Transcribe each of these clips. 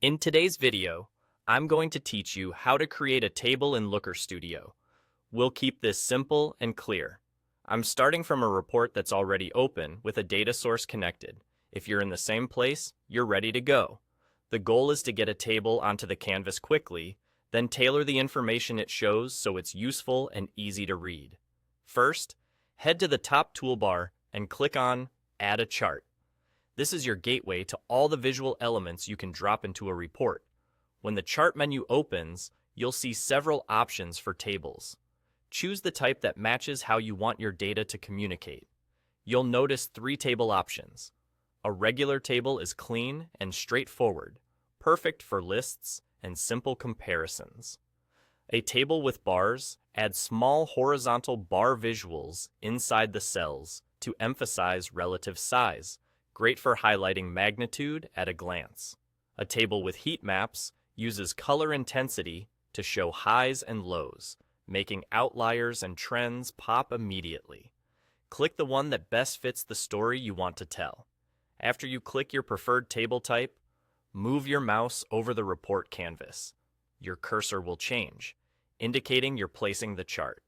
In today's video, I'm going to teach you how to create a table in Looker Studio. We'll keep this simple and clear. I'm starting from a report that's already open with a data source connected. If you're in the same place, you're ready to go. The goal is to get a table onto the canvas quickly, then tailor the information it shows so it's useful and easy to read. First, head to the top toolbar and click on Add a Chart. This is your gateway to all the visual elements you can drop into a report. When the chart menu opens, you'll see several options for tables. Choose the type that matches how you want your data to communicate. You'll notice 3 table options. A regular table is clean and straightforward, perfect for lists and simple comparisons. A table with bars adds small horizontal bar visuals inside the cells to emphasize relative size, great for highlighting magnitude at a glance. A table with heat maps uses color intensity to show highs and lows, making outliers and trends pop immediately. Click the one that best fits the story you want to tell. After you click your preferred table type, move your mouse over the report canvas. Your cursor will change, indicating you're placing the chart.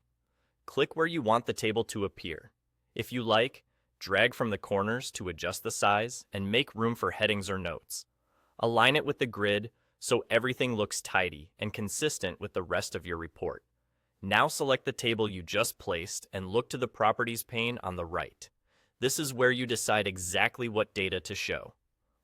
Click where you want the table to appear. If you like, drag from the corners to adjust the size and make room for headings or notes. Align it with the grid so everything looks tidy and consistent with the rest of your report. Now select the table you just placed and look to the Properties pane on the right. This is where you decide exactly what data to show.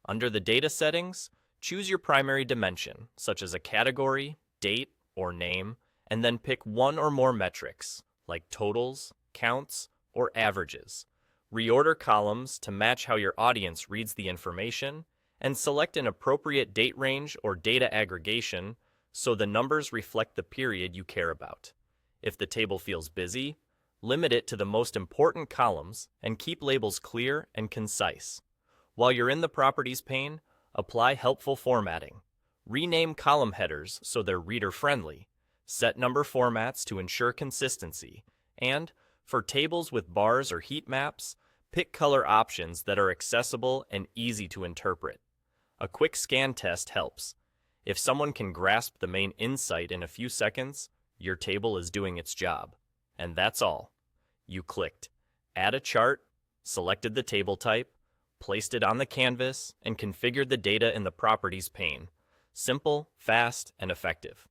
Under the Data settings, choose your primary dimension, such as a category, date, or name, and then pick one or more metrics, like totals, counts, or averages. Reorder columns to match how your audience reads the information, and select an appropriate date range or data aggregation so the numbers reflect the period you care about. If the table feels busy, limit it to the most important columns and keep labels clear and concise. While you're in the Properties pane, apply helpful formatting. Rename column headers so they're reader-friendly. Set number formats to ensure consistency. And, for tables with bars or heat maps, pick color options that are accessible and easy to interpret. A quick scan test helps. If someone can grasp the main insight in a few seconds, your table is doing its job. And that's all. You clicked Add a Chart, selected the table type, placed it on the canvas, and configured the data in the Properties pane. Simple, fast, and effective.